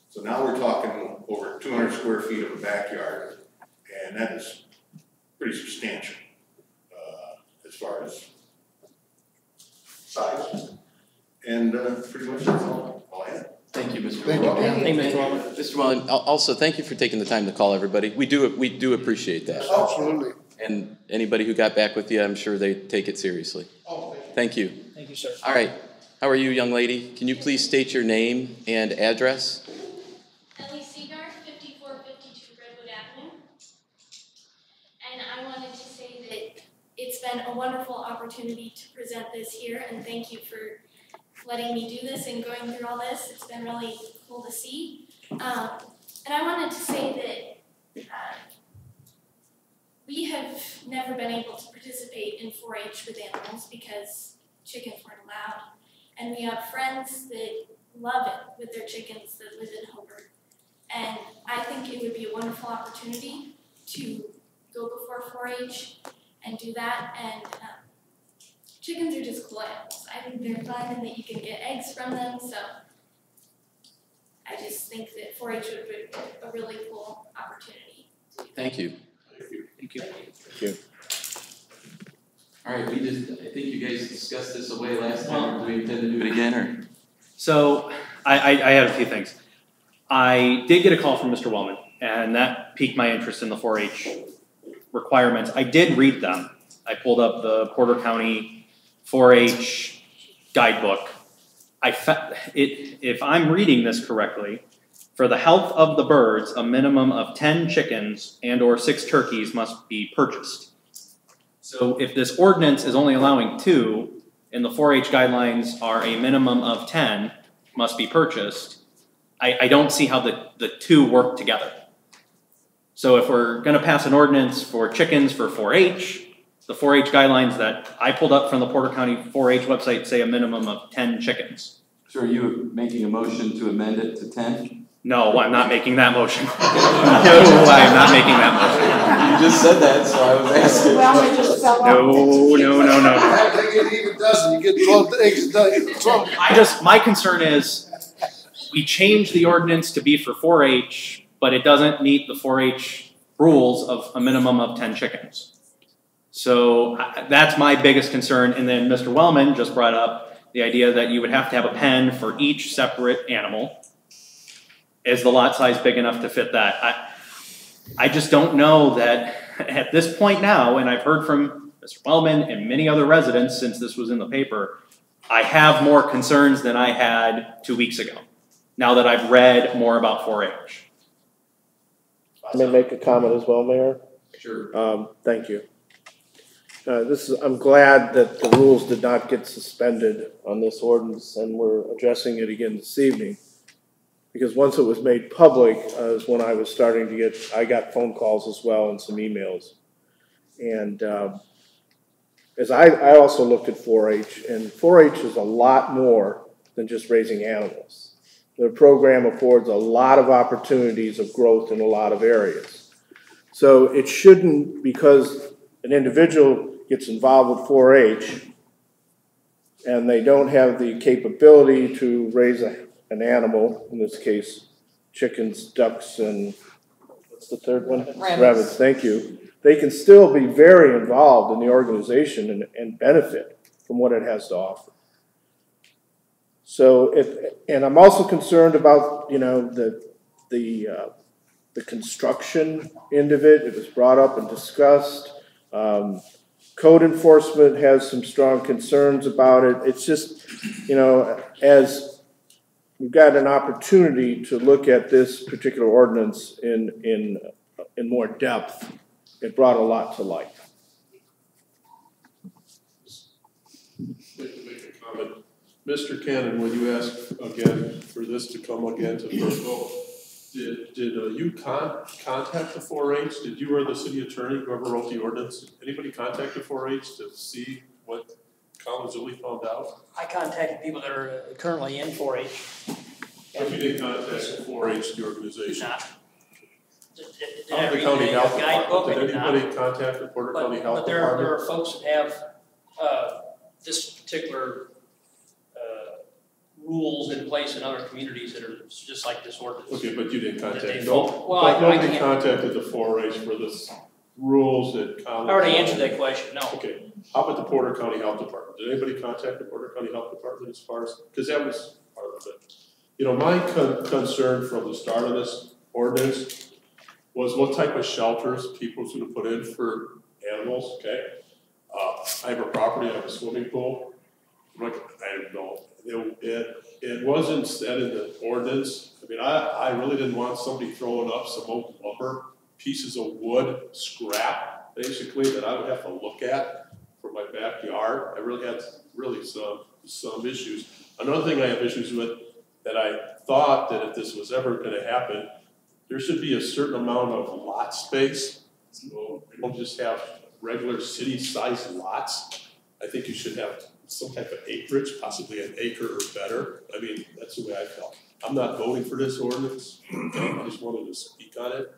So now we're talking over 200 square feet of a backyard, and that is pretty substantial as far as size. And pretty much that's all I have. Thank you, Mr. Thank you, Dan. Thank you, Mr. Wellman. Mr. Wellman, also thank you for taking the time to call everybody. We do appreciate that. Absolutely. And anybody who got back with you, I'm sure they take it seriously. Oh, thank you. Thank you, sir. All right. How are you, young lady? Can you please state your name and address? Ellie Seagar, 5452 Redwood Avenue. And I wanted to say that it's been a wonderful opportunity to present this here, and thank you for letting me do this and going through all this. It's been really cool to see. And I wanted to say that we have never been able to participate in 4-H with animals because chickens weren't allowed. And we have friends that love it with their chickens that live in Hobart. And I think it would be a wonderful opportunity to go before 4-H and do that. And chickens are just cool animals. I think they're fun and that you can get eggs from them. So I just think that 4-H would be a really cool opportunity. Thank you. Thank you. Thank you. All right, I think you guys discussed this away last time. Do we intend to do it again, or? So I had a few things. I did get a call from Mr. Wellman, and that piqued my interest in the 4-H requirements. I did read them. I pulled up the Porter County 4-H guidebook. If I'm reading this correctly, for the health of the birds, a minimum of 10 chickens and or 6 turkeys must be purchased. So if this ordinance is only allowing 2, and the 4-H guidelines are a minimum of 10 must be purchased, I don't see how the 2 work together. So if we're going to pass an ordinance for chickens for 4-H, the 4-H guidelines that I pulled up from the Porter County 4-H website say a minimum of 10 chickens. So are you making a motion to amend it to 10? No, I'm not making that motion. No, I'm not making that motion. You just said that, so I was asking. Well, it just fell off. No. I think it even doesn't. You get 12 eggs done. My concern is we change the ordinance to be for 4-H, but it doesn't meet the 4-H rules of a minimum of 10 chickens. So that's my biggest concern. And then Mr. Wellman just brought up the idea that you would have to have a pen for each separate animal. Is the lot size big enough to fit that? I just don't know that at this point now, and I've heard from Mr. Wellman and many other residents since this was in the paper, I have more concerns than I had 2 weeks ago, now that I've read more about 4-H. I may make a comment as well, Mayor. Sure. Thank you. I'm glad that the rules did not get suspended on this ordinance, and we're addressing it again this evening. Because once it was made public, is when I was starting to I got phone calls as well and some emails. And as I also looked at 4-H, and 4-H is a lot more than just raising animals. The program affords a lot of opportunities of growth in a lot of areas. So it shouldn't, because an individual gets involved with 4-H and they don't have the capability to raise an animal, in this case, chickens, ducks, and what's the third one? Rabbits. Thank you. They can still be very involved in the organization and benefit from what it has to offer. So, and I'm also concerned about, the construction end of it. It was brought up and discussed. Code enforcement has some strong concerns about it. It's just, as we've got an opportunity to look at this particular ordinance in more depth, it brought a lot to light. Make a comment. Mr. Cannon, when you asked again for this to come again to first vote, did you contact the 4-H? Did you or the city attorney, whoever wrote the ordinance, did anybody contact the 4-H to see what Colin Zulli found out? I contacted people that are currently in 4-H. But you didn't contact the 4-H, the organization? Did I read the guidebook? Did anybody contact the Porter County Health Department? But there are folks that have this particular rules in place in other communities that are just like this ordinance. Okay, but you didn't contact nobody contacted the 4-H for this rules that Colin. I already answered that question, no. Okay, how about the Porter County Health Department? Did anybody contact the Porter County Health Department as far as, because that was part of it. My concern from the start of this ordinance was what type of shelters people was going to put in for animals, okay? I have a property, I have a swimming pool. I don't know. It wasn't said in the ordinance. I mean, I really didn't want somebody throwing up some old lumber, pieces of wood, scrap, basically, that I would have to look at for my backyard. I really had some issues. Another thing I have issues with, that I thought that if this was ever going to happen, there should be a certain amount of lot space. So we don't just have regular city-sized lots. I think you should have some type of acreage, possibly an acre or better. I mean, that's the way I felt. I'm not voting for this ordinance. I just wanted to speak on it.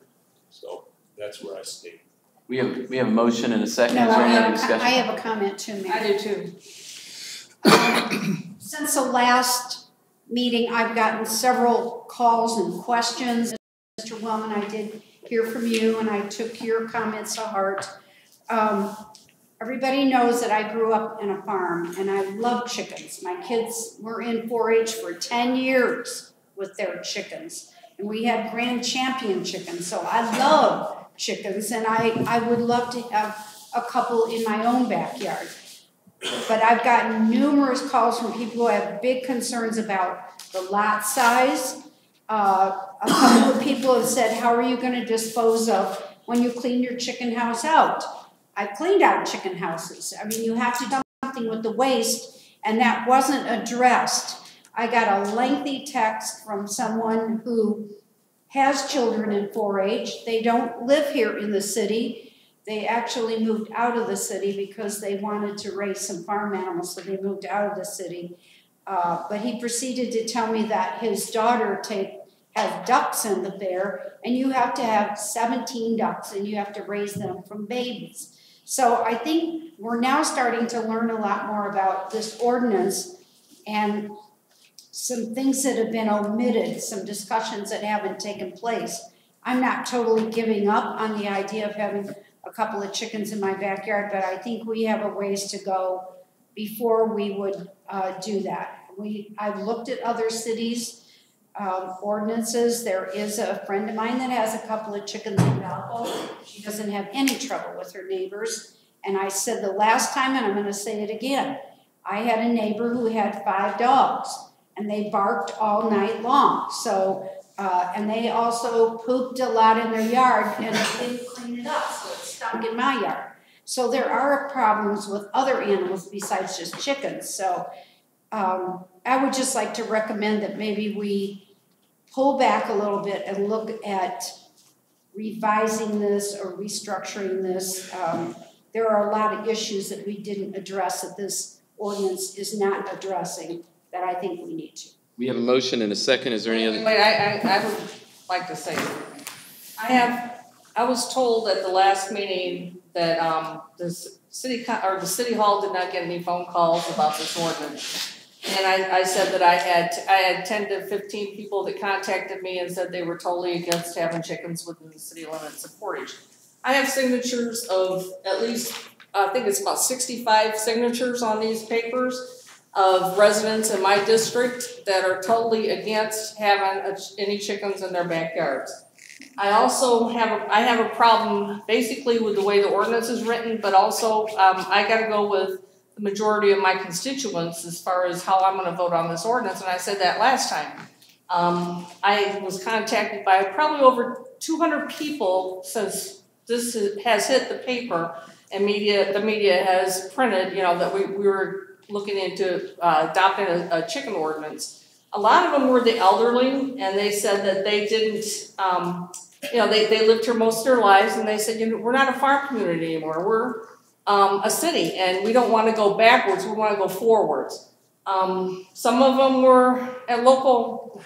So that's where I stand. We have a motion and a second. No, Is there any other discussion? I have a comment too, Mayor. I do too. Since the last meeting, I've gotten several calls and questions. Mr. Wellman, I did hear from you, and I took your comments to heart. Everybody knows that I grew up in a farm, and I love chickens. My kids were in 4-H for 10 years with their chickens, and we had Grand Champion chickens, so I love chickens, and I would love to have a couple in my own backyard. But I've gotten numerous calls from people who have big concerns about the lot size. A couple of people have said, how are you going to dispose of when you clean your chicken house out? I cleaned out chicken houses. I mean, you have to do something with the waste, and that wasn't addressed. I got a lengthy text from someone who has children in 4-H. They don't live here in the city. They actually moved out of the city because they wanted to raise some farm animals, so they moved out of the city. But he proceeded to tell me that his daughter has ducks in the fair, and you have to have 17 ducks, and you have to raise them from babies. So I think we're now starting to learn a lot more about this ordinance and some things that have been omitted, some discussions that haven't taken place. I'm not totally giving up on the idea of having a couple of chickens in my backyard, but I think we have a ways to go before we would do that. I've looked at other cities' ordinances. There is a friend of mine that has a couple of chickens in Valpo. She doesn't have any trouble with her neighbors. And I said the last time, and I'm going to say it again, I had a neighbor who had 5 dogs, and they barked all night long. So, and they also pooped a lot in their yard, and they didn't clean it up, so it stunk in my yard. So there are problems with other animals besides just chickens. So I would just like to recommend that maybe we pull back a little bit and look at revising this or restructuring this. There are a lot of issues that we didn't address that this ordinance is not addressing that I think we need to. We have a motion and a second. Is there any other? Wait, I would like to say something. I was told at the last meeting that the city hall did not get any phone calls about this ordinance. And I said that I had 10 to 15 people that contacted me and said they were totally against having chickens within the city limits of 4-H. I have signatures of at least, I think it's about 65 signatures on these papers of residents in my district that are totally against having any chickens in their backyards. I also have a problem basically with the way the ordinance is written, but also I got to go with the majority of my constituents as far as how I'm going to vote on this ordinance, and I said that last time. I was contacted by probably over 200 people since this has hit the paper and the media has printed, that we were looking into adopting a chicken ordinance. A lot of them were the elderly, and they said that they didn't, they lived here most of their lives, and they said, we're not a farm community anymore. We're a city, and we don't want to go backwards, we want to go forwards. Some of them were at local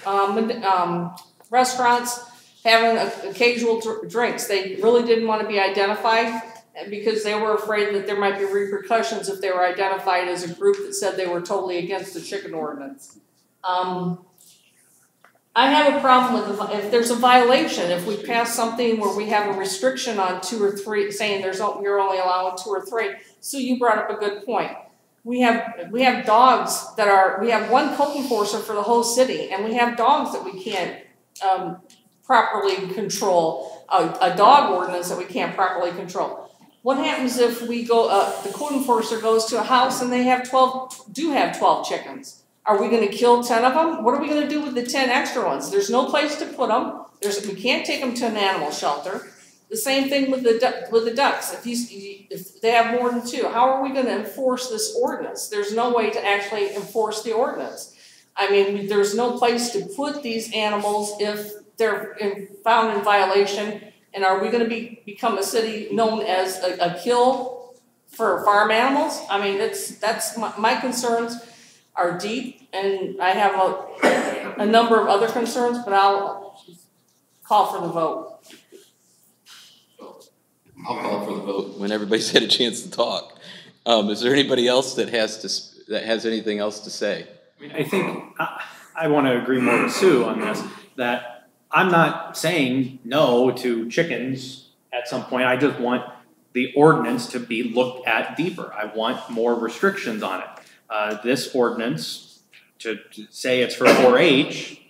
restaurants having occasional drinks. They really didn't want to be identified because they were afraid that there might be repercussions if they were identified as a group that said they were totally against the chicken ordinance. I have a problem with if there's a violation, if we pass something where we have a restriction on 2 or 3, saying you're only allowing 2 or 3. So you brought up a good point. We have dogs we have one code enforcer for the whole city, and we have dogs that we can't properly control, a dog ordinance that we can't properly control. What happens if we go, the code enforcer goes to a house and they have 12 chickens? Are we going to kill 10 of them? What are we going to do with the 10 extra ones? There's no place to put them. We can't take them to an animal shelter. The same thing with the ducks. If they have more than 2, how are we going to enforce this ordinance? There's no way to actually enforce the ordinance. I mean, there's no place to put these animals if they're found in violation. And are we going to become a city known as a kill for farm animals? I mean, that's my concerns are deep, and I have a number of other concerns, but I'll call for the vote. I'll call for the vote when everybody's had a chance to talk. Is there anybody else that has anything else to say? I mean, I think I want to agree more with Sue on this, that I'm not saying no to chickens at some point. I just want the ordinance to be looked at deeper. I want more restrictions on it. This ordinance, to say it's for 4-H,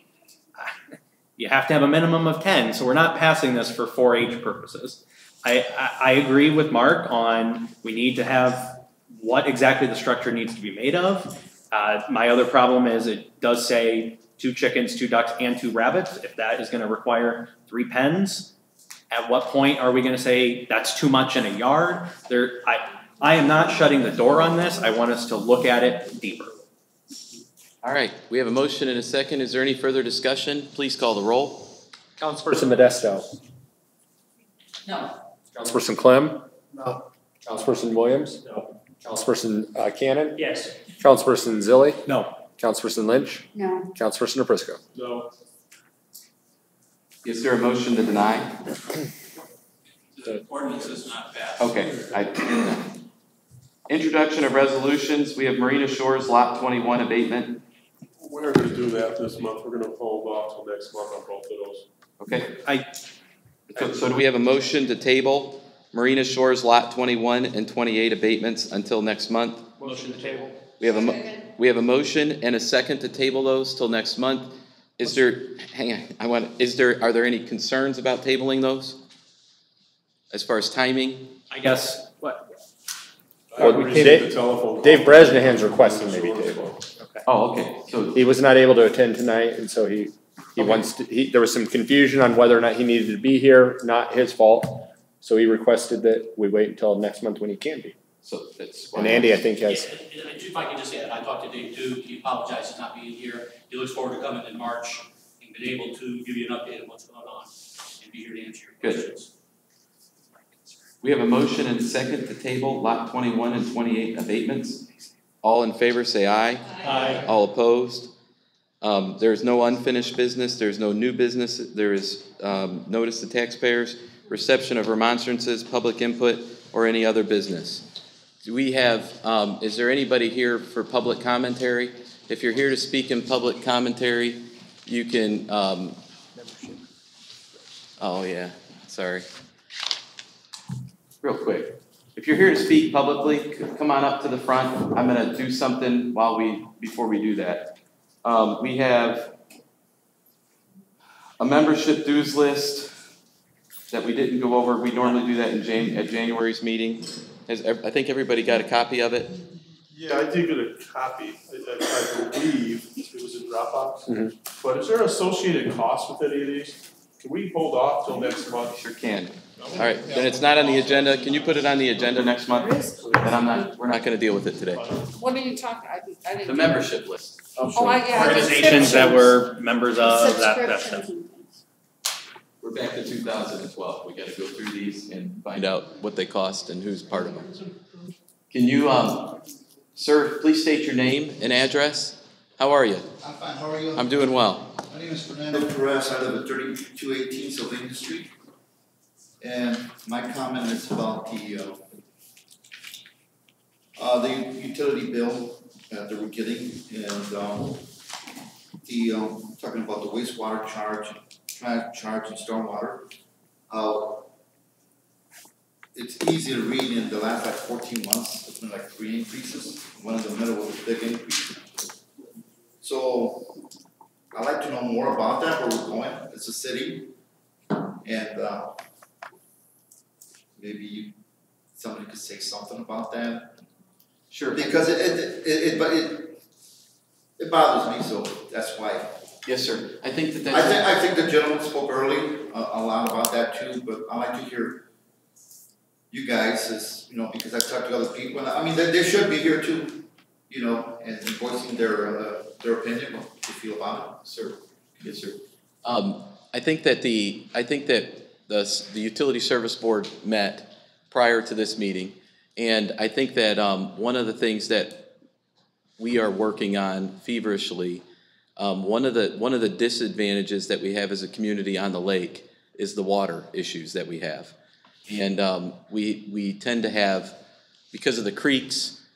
you have to have a minimum of 10, so we're not passing this for 4-H purposes. I agree with Mark on we need to have what exactly the structure needs to be made of. My other problem is it does say 2 chickens, 2 ducks, and 2 rabbits. If that is going to require 3 pens, at what point are we going to say that's too much in a yard? I am not shutting the door on this. I want us to look at it deeper. All right, we have a motion and a second. Is there any further discussion? Please call the roll. Councilperson Modesto. No. Councilperson Clem. No. Councilperson Williams. No. Councilperson Cannon. Yes. Councilperson Zilli. No. Councilperson Lynch. No. Councilperson Naprisco. No. Is there a motion to deny? The ordinance is not passed. Okay. Introduction of resolutions. We have Marina Shores Lot 21 abatement. We're gonna do that this month. We're gonna hold off till next month on both of those. Okay. So do we have a motion to table Marina Shores Lot 21 and 28 abatements until next month? Motion to table. We have a motion and a second to table those till next month. Is there, are there any concerns about tabling those? As far as timing? I guess, what? Well, Dave Bresnahan's requesting maybe table. Okay. Oh, okay. So he was not able to attend tonight, and so he wants to. There was some confusion on whether or not he needed to be here. Not his fault. So he requested that we wait until next month when he can be. So that's. And Andy, I think, has. Yeah, if I can just add, I talked to Dave too. He apologizes not being here. He looks forward to coming in March and being able to give you an update on what's going on and be here to answer your questions. We have a motion and a second to table Lot 21 and 28 abatements. All in favor say aye. Aye. All opposed? There is no unfinished business. There is no new business. There is notice to taxpayers, reception of remonstrances, public input, or any other business. Do we have, is there anybody here for public commentary? If you're here to speak in public commentary, you can, oh yeah, sorry. Real quick. If you're here to speak publicly, come on up to the front. I'm gonna do something before we do that. We have a membership dues list that we didn't go over. We normally do that at January's meeting. I think everybody got a copy of it? Yeah, I did get a copy. I believe it was in Dropbox. Mm-hmm. But is there associated costs with any of these? Can we hold off till next month? Sure can. All right, then it's not on the agenda. Can you put it on the agenda next month? Then we're not gonna deal with it today. What are you talking, I didn't. The membership list. Organizations that we're members of, that stuff. We're back to 2012. We gotta go through these and find out what they cost and who's part of them. Can you, sir, please state your name and address? How are you? I'm fine, how are you? I'm doing well. My name is Fernando Perez, I live at 3218 Sylvania Street. And my comment is about the utility bill that we're getting, and talking about the wastewater charge, trash charge, and stormwater. It's easy to read in the last 14 months. It's been 3 increases. One in the middle was a big increase. So I'd like to know more about that, where we're going as a city, and maybe somebody could say something about that. Sure. Because it bothers me, so that's why. Yes, sir. I think that I think the gentleman spoke early a lot about that too, but I like to hear you guys, as because I've talked to other people, and I mean they should be here too, and voicing their opinion, what they feel about it. Sir. Yes, sir. I think that the Utility Service Board met prior to this meeting, and I think that one of the things that we are working on feverishly, one of the disadvantages that we have as a community on the lake is the water issues that we have, and we tend to have, because of the creeks,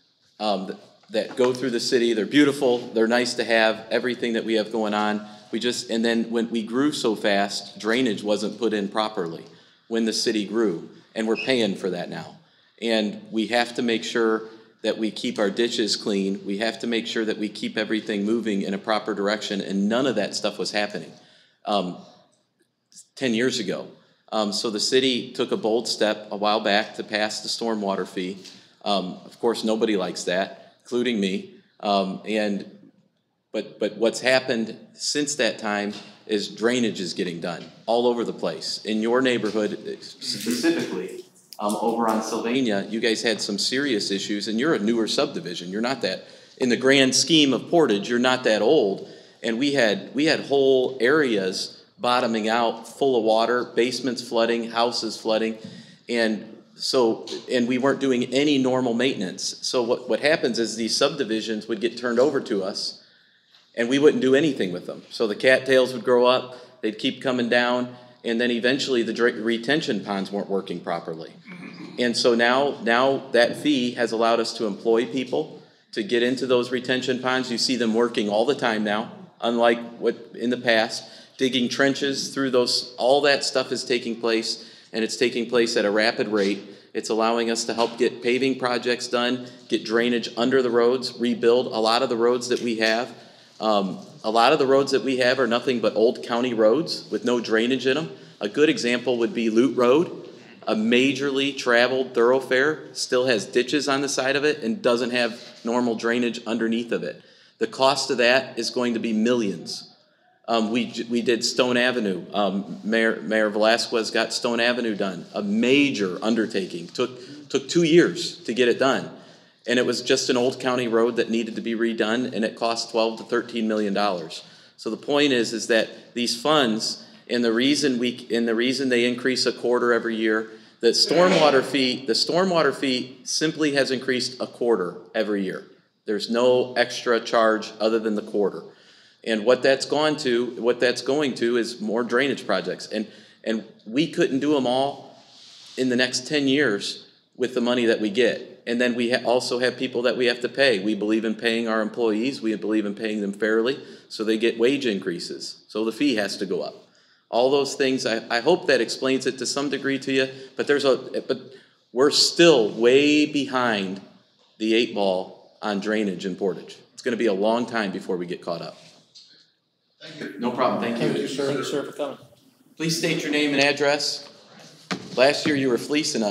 that go through the city. They're beautiful. They're nice to have, everything that we have going on. And then when we grew so fast, drainage wasn't put in properly when the city grew, and we're paying for that now. And we have to make sure that we keep our ditches clean. We have to make sure that we keep everything moving in a proper direction, and none of that stuff was happening 10 years ago. So the city took a bold step a while back to pass the stormwater fee. Of course, nobody likes that, including me. But what's happened since that time is drainage is getting done all over the place. In your neighborhood specifically, over on Sylvania, you guys had some serious issues, and you're a newer subdivision. You're not that, in the grand scheme of Portage, you're not that old. And we had whole areas bottoming out, full of water, basements flooding, houses flooding, and we weren't doing any normal maintenance. So what happens is these subdivisions would get turned over to us, and we wouldn't do anything with them. So the cattails would grow up, they'd keep coming down, and then eventually the retention ponds weren't working properly. And so now that fee has allowed us to employ people to get into those retention ponds. You see them working all the time now, unlike what in the past, digging trenches through those. All that stuff is taking place, and it's taking place at a rapid rate. It's allowing us to help get paving projects done, get drainage under the roads, rebuild a lot of the roads that we have. A lot of the roads that we have are nothing but old county roads with no drainage in them. A good example would be Lute Road, a majorly traveled thoroughfare, still has ditches on the side of it and doesn't have normal drainage underneath of it. The cost of that is going to be millions. We did Stone Avenue. Mayor Velasquez got Stone Avenue done, a major undertaking. Took 2 years to get it done. And it was just an old county road that needed to be redone, and it cost $12 to $13 million. So the point is that these funds, and the reason they increase a quarter every year, the stormwater fee simply has increased a quarter every year. There's no extra charge other than the quarter. And what that's going to is more drainage projects. And we couldn't do them all in the next 10 years with the money that we get. And then we also have people that we have to pay. We believe in paying our employees. We believe in paying them fairly, so they get wage increases. So the fee has to go up. All those things, I hope that explains it to some degree to you, but we're still way behind the 8 ball on drainage in Portage. It's going to be a long time before we get caught up. Thank you. No problem. Thank you. Thank you, sir. Thank you, sir, for coming. Please state your name and address. Last month you were fleecing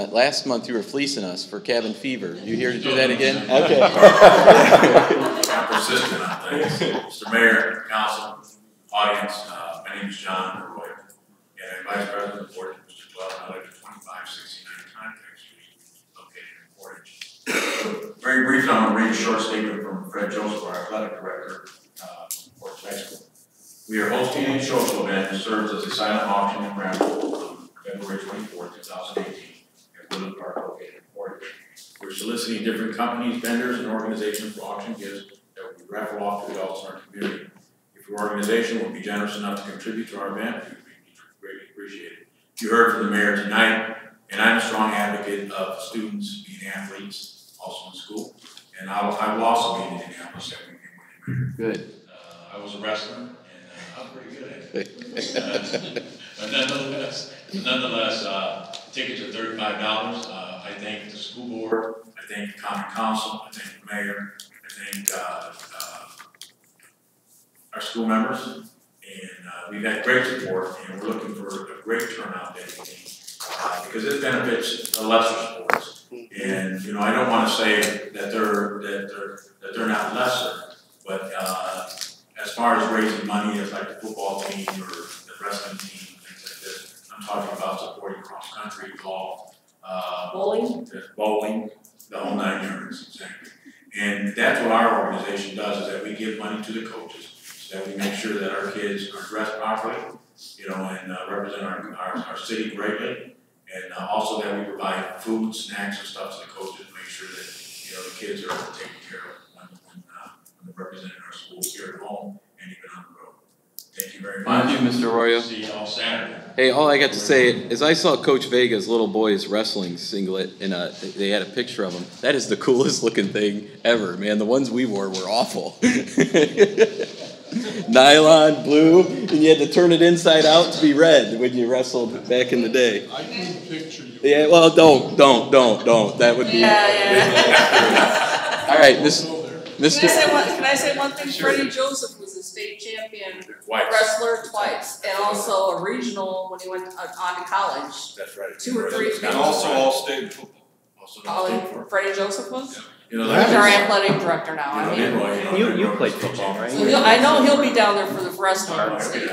us for cabin fever. You here to do that again? Okay. I'm persistent on things. Mr. Mayor, Council, audience, my name is John Roy, and I'm Vice President of Portage, Mr. 12, I live at 2569 Contact Street, located in Portage. Very briefly, I'm going to read a short statement from Fred Joseph, our athletic director, Portage High School. We are hosting a social event that serves as a silent auction and raffle on February 24, 2018 at Woodland Park, located in Portage. We're soliciting different companies, vendors, and organizations for auction gifts that will be raffled off to adults in our community. If your organization would be generous enough to contribute to our event, we would be greatly appreciated. You heard from the mayor tonight, and I'm a strong advocate of students being athletes, also in school, and I will also be in Indianapolis that weekend. Good. I was a wrestler, and I'm pretty good at it. But nonetheless, tickets are $35. I thank the school board, I thank the common council, I thank the mayor, I thank our school members, and we've had great support, and we're looking for a great turnout that evening because it benefits the lesser sports. And I don't want to say that they're not lesser, but as far as raising money, as like the football team or the wrestling team, things like this, I'm talking about supporting cross country, golf, bowling, the whole 9 yards, exactly. And that's what our organization does: is that we give money to the coaches, so that we make sure that our kids are dressed properly, and represent our city greatly, and also that we provide food, snacks, and stuff to the coaches to make sure that the kids are taken care of when they're representing our schools here at home and even on the road. Thank you very much. Thank you, Mr. Arroyo. See you all Saturday. Hey, all I got to say is I saw Coach Vega's little boy's wrestling singlet, and they had a picture of him. That is the coolest looking thing ever, man. The ones we wore were awful. Nylon, blue, and you had to turn it inside out to be red when you wrestled back in the day. I can picture you. Yeah, well, don't. That would be. Yeah. All right, Mr. Can I say one thing? Freddie Joseph was a state champion wrestler twice, and also a regional when he went on to college. That's right. 2 or 3 And also all-state football. Freddie Joseph was? You know, He's our athletic director now. I mean, You played football, right? so I know he'll be down there for the wrestling state.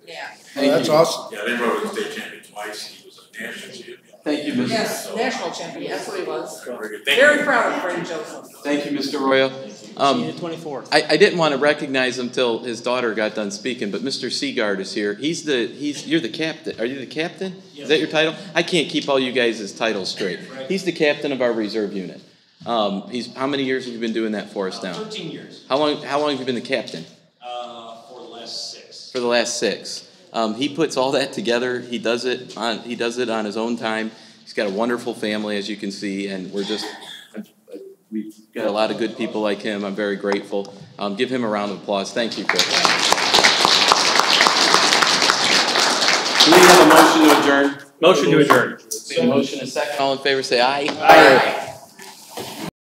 Yeah. That's awesome. Yeah, they wrote a state champion twice. He was a national champion. Thank you, Mr. Yes, national champion. That's what he was. Very good. Thank Very you. proud of Freddie Joseph. Thank you, Mr. Royal. See you at 24. I didn't want to recognize him till his daughter got done speaking, but Mr. Seagard is here. You're the captain. Are you the captain? Is that your title? I can't keep all you guys' titles straight. He's the captain of our reserve unit. How many years have you been doing that for us now? 13 years. How long have you been the captain? For the last 6. For the last 6. He puts all that together. He does it on his own time. He's got a wonderful family, as you can see, and we've got a lot of good people like him. I'm very grateful. Give him a round of applause. Thank you, Chris. Do we have a motion to adjourn? Motion to adjourn. Motion and second. All in favor, say aye. Aye.